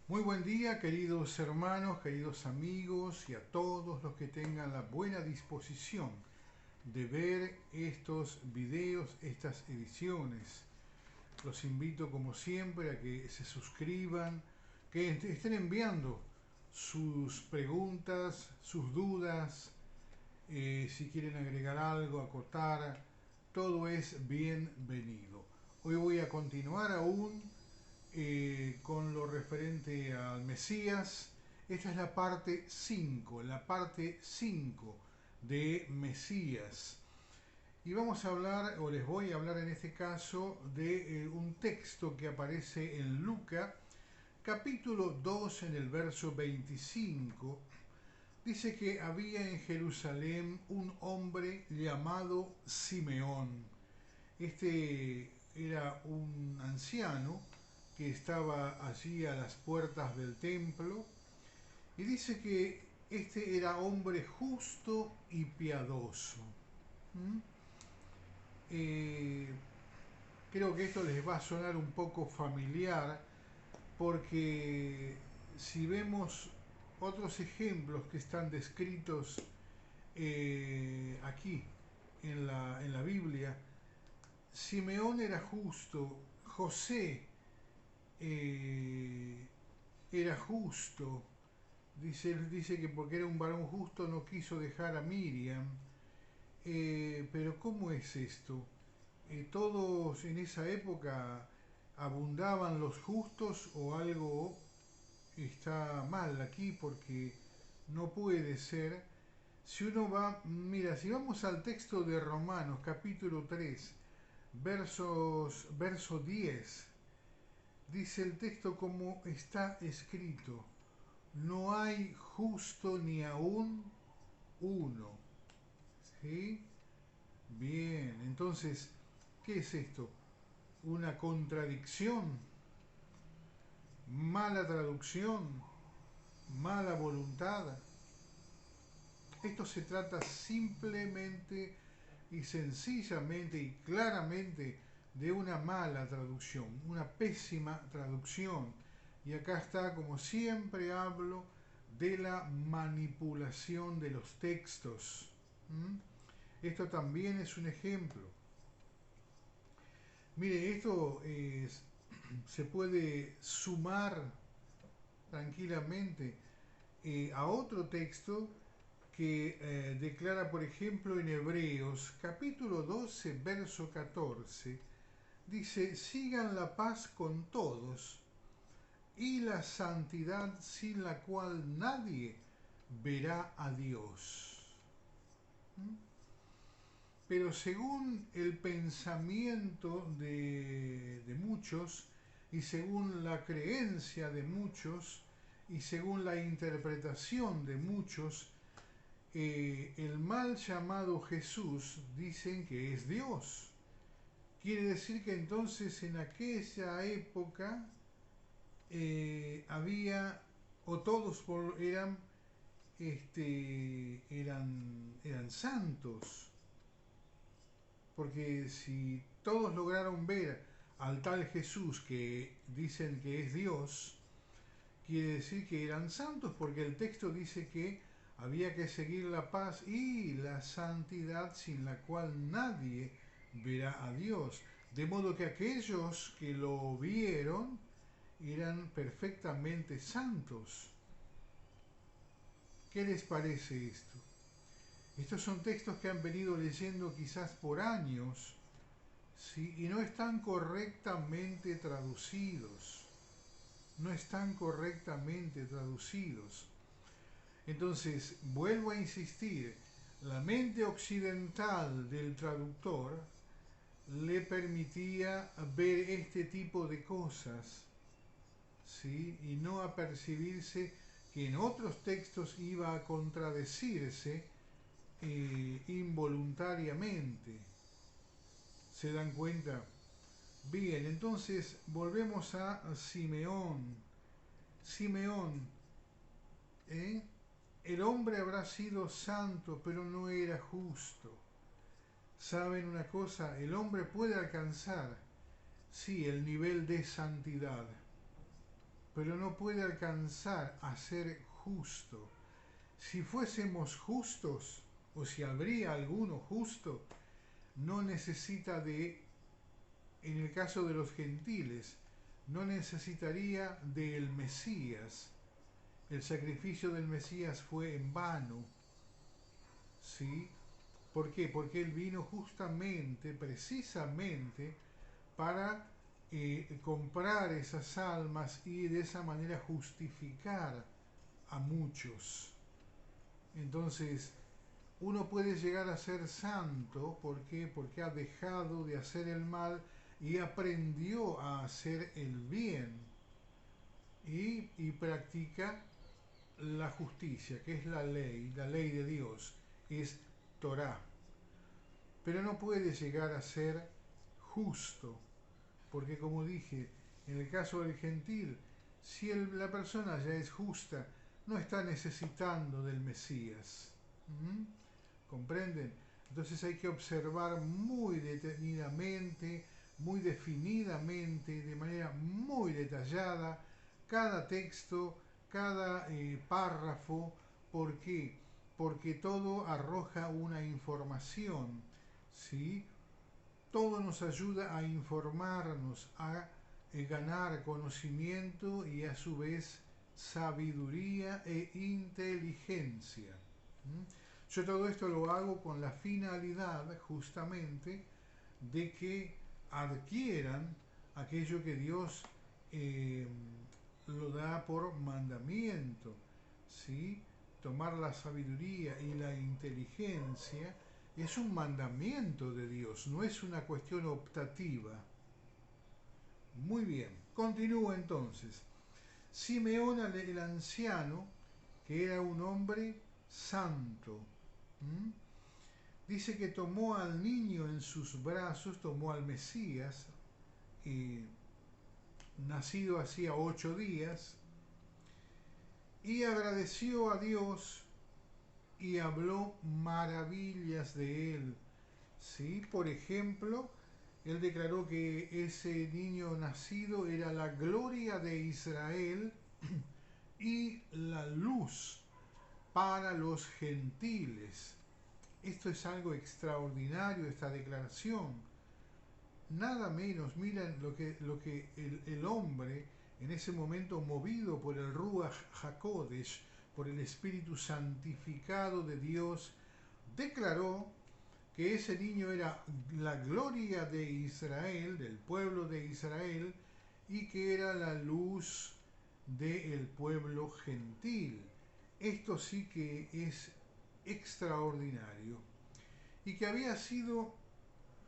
Muy buen día, queridos hermanos, queridos amigos y a todos los que tengan la buena disposición de ver estos videos, estas ediciones. Los invito como siempre a que se suscriban, que estén enviando sus preguntas, sus dudas, si quieren agregar algo, acotar, todo es bienvenido. Hoy voy a continuar aún con lo referente al Mesías. Esta es la parte 5 de Mesías. Y vamos a hablar, o les voy a hablar en este caso, de un texto que aparece en Lucas, capítulo 2, en el verso 25. Dice que había en Jerusalén un hombre llamado Simeón. Este era un anciano que estaba allí a las puertas del templo y dice que este era hombre justo y piadoso. ¿Mm? Eh, Creo que esto les va a sonar un poco familiar porque si vemos otros ejemplos que están descritos aquí en la Biblia, Simeón era justo, José eh, era justo. Dice que porque era un varón justo no quiso dejar a Miriam. Pero ¿cómo es esto? ¿Todos en esa época abundaban los justos o algo está mal aquí? Porque no puede ser. Si uno va, mira, si vamos al texto de Romanos capítulo 3, verso 10, dice el texto como está escrito: no hay justo ni aún uno. ¿Sí? Bien, entonces, ¿qué es esto? ¿Una contradicción? ¿Mala traducción? ¿Mala voluntad? Esto se trata simplemente y sencillamente y claramente de una mala traducción, una pésima traducción. Y acá está, como siempre hablo, de la manipulación de los textos. ¿Mm? Esto también es un ejemplo. Mire, se puede sumar tranquilamente a otro texto que declara, por ejemplo, en Hebreos capítulo 12, verso 14, dice: sigan la paz con todos y la santidad sin la cual nadie verá a Dios. ¿Mm? Pero según el pensamiento de muchos y según la creencia de muchos y según la interpretación de muchos, el mal llamado Jesús dicen que es Dios. Quiere decir que entonces en aquella época había, o todos eran santos, porque si todos lograron ver al tal Jesús que dicen que es Dios, quiere decir que eran santos, porque el texto dice que había que seguir la paz y la santidad sin la cual nadie verá a Dios. De modo que aquellos que lo vieron eran perfectamente santos. ¿Qué les parece esto? Estos son textos que han venido leyendo quizás por años, ¿sí? Y no están correctamente traducidos. No están correctamente traducidos. Entonces, vuelvo a insistir, la mente occidental del traductor le permitía ver este tipo de cosas, ¿sí? Y no apercibirse que en otros textos iba a contradecirse involuntariamente. ¿Se dan cuenta? Bien, entonces volvemos a Simeón. Simeón, ¿eh? El hombre habrá sido santo, pero no era justo. ¿Saben una cosa? El hombre puede alcanzar, sí, el nivel de santidad, pero no puede alcanzar a ser justo. Si fuésemos justos, o si habría alguno justo, no necesita en el caso de los gentiles, no necesitaría del Mesías. El sacrificio del Mesías fue en vano, ¿sí? ¿Por qué? Porque Él vino justamente, precisamente, para comprar esas almas y de esa manera justificar a muchos. Entonces, uno puede llegar a ser santo, ¿por qué? Porque ha dejado de hacer el mal y aprendió a hacer el bien y practica la justicia, que es la ley de Dios, es Torah. Pero no puede llegar a ser justo, porque como dije, en el caso del gentil, si la persona ya es justa, no está necesitando del Mesías. ¿Mm? ¿Comprenden? Entonces hay que observar muy detenidamente, muy definidamente, de manera muy detallada, cada texto, cada párrafo. ¿Por qué? Porque todo arroja una información, ¿sí? Todo nos ayuda a informarnos, a ganar conocimiento y a su vez sabiduría e inteligencia. ¿Mm? Yo todo esto lo hago con la finalidad justamente de que adquieran aquello que Dios eh, lo da por mandamiento, ¿sí? Tomar la sabiduría y la inteligencia es un mandamiento de Dios, no es una cuestión optativa. Muy bien, continúo entonces. Simeón el anciano, que era un hombre santo, ¿m? Dice que tomó al niño en sus brazos, tomó al Mesías, nacido hacía 8 días, y agradeció a Dios y habló maravillas de él. ¿Sí? Por ejemplo, él declaró que ese niño nacido era la gloria de Israel y la luz para los gentiles. Esto es algo extraordinario, esta declaración. Nada menos, miren lo que el hombre, en ese momento movido por el Ruach HaKodesh, por el Espíritu Santificado de Dios, declaró que ese niño era la gloria de Israel, del pueblo de Israel, y que era la luz del pueblo gentil. Esto sí que es extraordinario. Y que había sido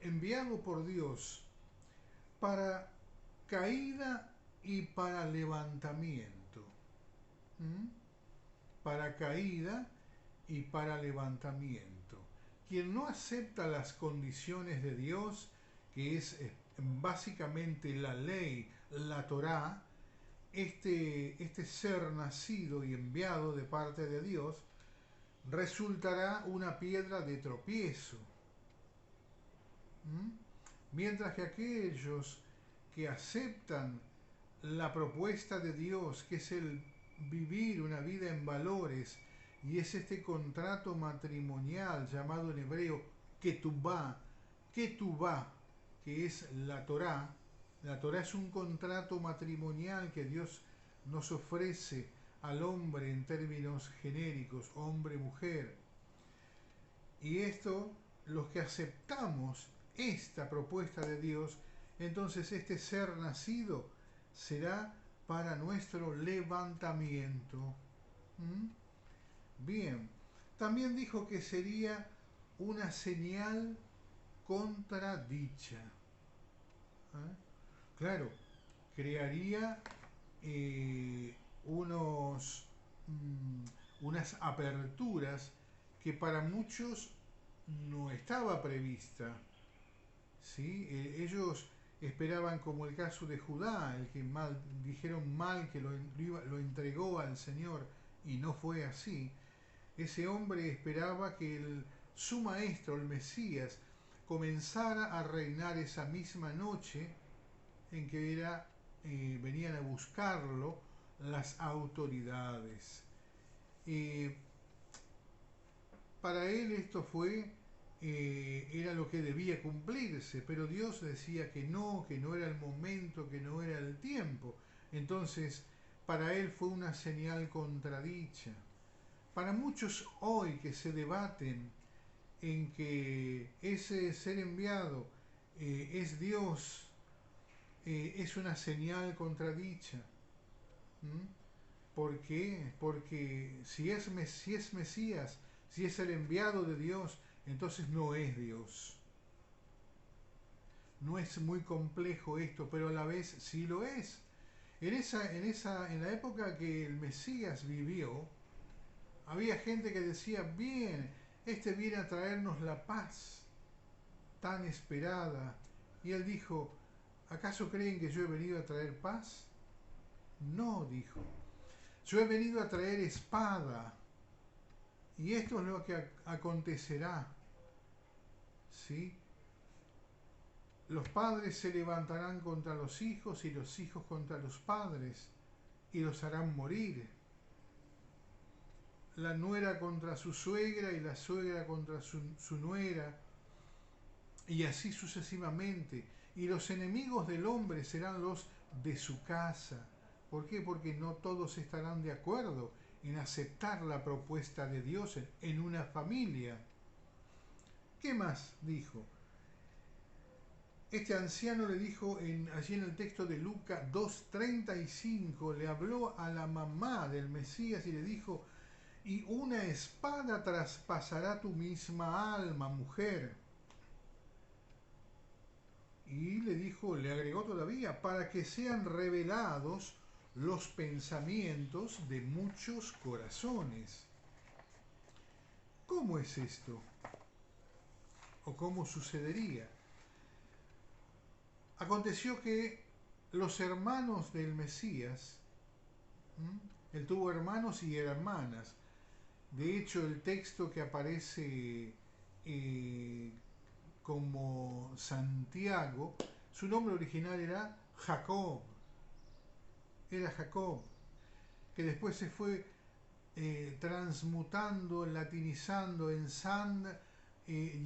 enviado por Dios para caída y para levantamiento. ¿Mm? Para caída y para levantamiento. Quien no acepta las condiciones de Dios, que es básicamente la ley, la Torá, este ser nacido y enviado de parte de Dios, resultará una piedra de tropiezo. ¿Mm? Mientras que aquellos que aceptan la propuesta de Dios, que es el vivir una vida en valores, y es este contrato matrimonial llamado en hebreo ketubá, que es la Torá. La Torá es un contrato matrimonial que Dios nos ofrece al hombre en términos genéricos, hombre-mujer. Y esto, los que aceptamos esta propuesta de Dios, entonces este ser nacido será para nuestro levantamiento. ¿Mm? Bien, también dijo que sería una señal contradicha. ¿Eh? Claro, crearía unas aperturas que para muchos no estaba prevista. ¿Sí? Ellos esperaban, como el caso de Judá, el que dijeron mal que lo entregó al Señor y no fue así. Ese hombre esperaba que su maestro, el Mesías, comenzara a reinar esa misma noche en que venían a buscarlo las autoridades. Eh, para él esto era lo que debía cumplirse, pero Dios decía que no era el momento, que no era el tiempo. Entonces, para él fue una señal contradicha. Para muchos hoy que se debaten en que ese ser enviado es Dios, es una señal contradicha. ¿Mm? ¿Por qué? Porque si es Mesías, si es el enviado de Dios, entonces no es Dios. No es muy complejo esto, pero a la vez sí lo es. En la época que el Mesías vivió, había gente que decía, bien, este viene a traernos la paz tan esperada. Y él dijo, ¿acaso creen que yo he venido a traer paz? No, dijo, yo he venido a traer espada. Y esto es lo que acontecerá. ¿Sí? Los padres se levantarán contra los hijos y los hijos contra los padres y los harán morir. La nuera contra su suegra y la suegra contra su nuera, y así sucesivamente. Y los enemigos del hombre serán los de su casa. ¿Por qué? Porque no todos estarán de acuerdo en aceptar la propuesta de Dios en una familia. ¿Qué más dijo? Este anciano le dijo allí en el texto de Lucas 2:35, le habló a la mamá del Mesías y le dijo, y una espada traspasará tu misma alma, mujer. Y le dijo, le agregó todavía, para que sean revelados los pensamientos de muchos corazones. ¿Cómo es esto? ¿O cómo sucedería? Aconteció que los hermanos del Mesías, él tuvo hermanos y hermanas. De hecho, el texto que aparece como Santiago, su nombre original era Jacob. Era Jacob, que después se fue transmutando, latinizando en San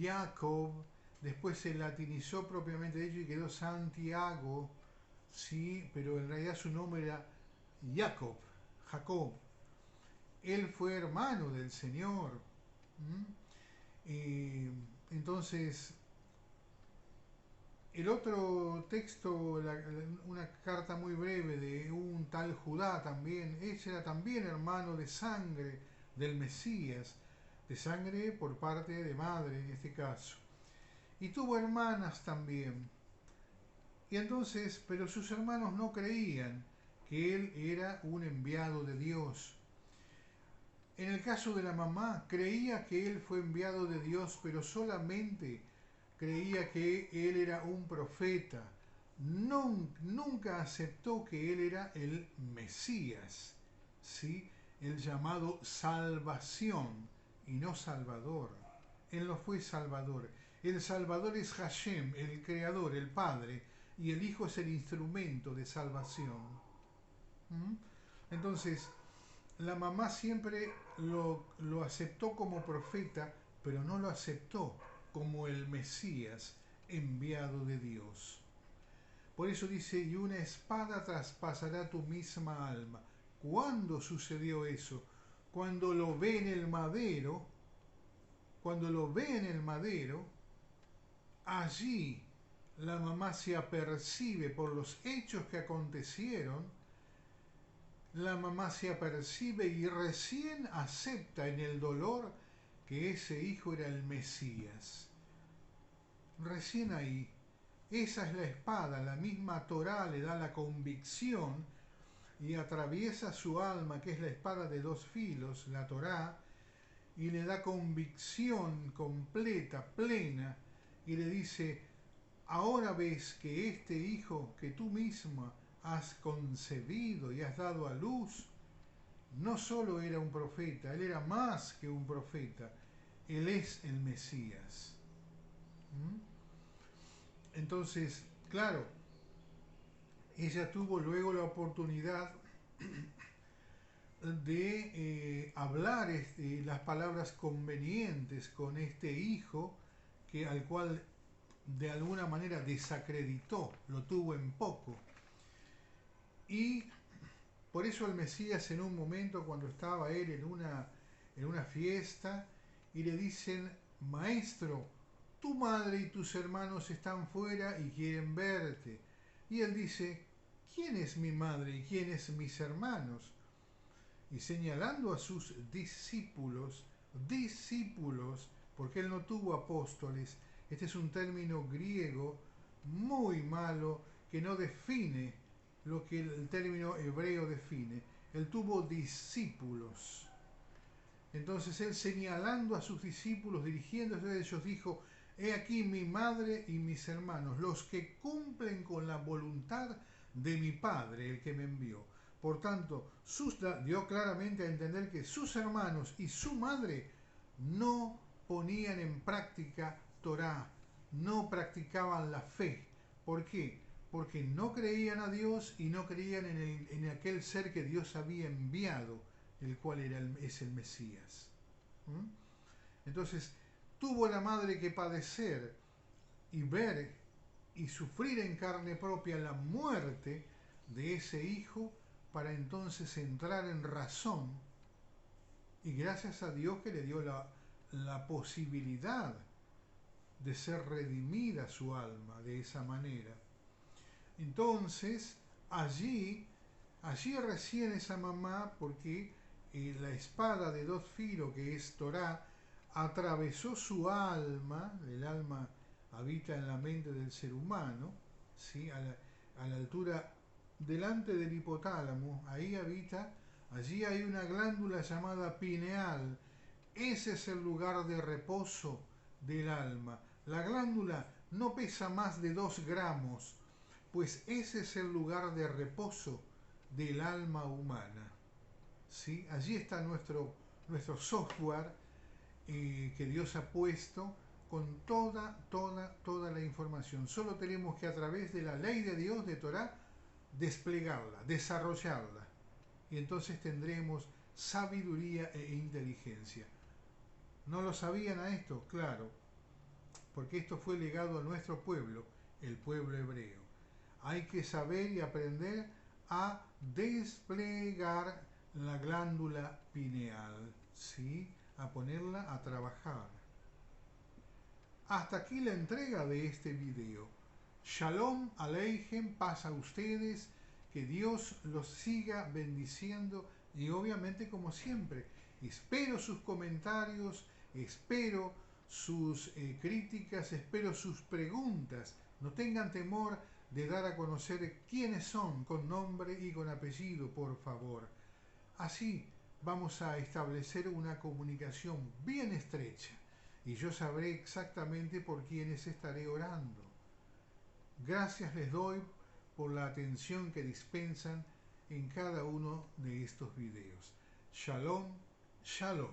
Jacob, después se latinizó propiamente de ello y quedó Santiago, sí, pero en realidad su nombre era Jacob, Jacob. Él fue hermano del Señor. Entonces, el otro texto, una carta muy breve de un tal Judá también, ella era también hermano de sangre del Mesías, de sangre por parte de madre en este caso. Y tuvo hermanas también. Y entonces, pero sus hermanos no creían que él era un enviado de Dios. En el caso de la mamá, creía que él fue enviado de Dios, pero solamente creía que él era un profeta. Nunca aceptó que él era el Mesías, ¿sí? El llamado salvación y no salvador. Él no fue salvador. El salvador es Hashem, el creador, el Padre, y el Hijo es el instrumento de salvación. Entonces, la mamá siempre lo aceptó como profeta, pero no lo aceptó como el Mesías enviado de Dios. Por eso dice, y una espada traspasará tu misma alma. ¿Cuándo sucedió eso? Cuando lo ve en el madero, cuando lo ve en el madero, allí la mamá se apercibe por los hechos que acontecieron, la mamá se apercibe y recién acepta en el dolor que ese hijo era el Mesías. Recién ahí, esa es la espada, la misma Torá le da la convicción y atraviesa su alma, que es la espada de dos filos, la Torá, y le da convicción completa, plena, y le dice, ahora ves que este hijo que tú misma has concebido y has dado a luz, no solo era un profeta, él era más que un profeta, él es el Mesías. Entonces, claro, ella tuvo luego la oportunidad de hablar las palabras convenientes con este hijo al cual de alguna manera desacreditó, lo tuvo en poco. Y por eso el Mesías, en un momento cuando estaba él en una fiesta y le dicen: Maestro, tu madre y tus hermanos están fuera y quieren verte. Y él dice: ¿quién es mi madre y quiénes mis hermanos? Y señalando a sus discípulos, porque él no tuvo apóstoles, este es un término griego muy malo que no define lo que el término hebreo define. Él tuvo discípulos. Entonces él, señalando a sus discípulos, dirigiéndose a ellos, dijo: he aquí mi madre y mis hermanos, los que cumplen con la voluntad de mi Padre, el que me envió. Por tanto, dio claramente a entender que sus hermanos y su madre no ponían en práctica Torá, no practicaban la fe. ¿Por qué? Porque no creían a Dios y no creían en aquel ser que Dios había enviado, el cual es el Mesías. Entonces, tuvo la madre que padecer y ver y sufrir en carne propia la muerte de ese hijo, para entonces entrar en razón, y gracias a Dios que le dio la posibilidad de ser redimida su alma de esa manera. Entonces, allí recién esa mamá, porque la espada de dos filos, que es Torá, atravesó su alma. El alma habita en la mente del ser humano, ¿sí? A la altura delante del hipotálamo, ahí habita. Allí hay una glándula llamada pineal. Ese es el lugar de reposo del alma. La glándula no pesa más de 2 gramos, pues ese es el lugar de reposo del alma humana. ¿Sí? Allí está nuestro software que Dios ha puesto con toda la información. Solo tenemos que, a través de la ley de Dios, de Torá, desplegarla, desarrollarla. Y entonces tendremos sabiduría e inteligencia. ¿No lo sabían a esto? Claro, porque esto fue legado a nuestro pueblo, el pueblo hebreo. Hay que saber y aprender a desplegar la glándula pineal, ¿sí? A ponerla a trabajar. Hasta aquí la entrega de este video. Shalom Aleichem, paz a ustedes, que Dios los siga bendiciendo y obviamente, como siempre, espero sus comentarios, espero sus críticas, espero sus preguntas. No tengan temor de dar a conocer quiénes son, con nombre y con apellido, por favor. Así vamos a establecer una comunicación bien estrecha y yo sabré exactamente por quiénes estaré orando. Gracias les doy por la atención que dispensan en cada uno de estos videos. Shalom, shalom.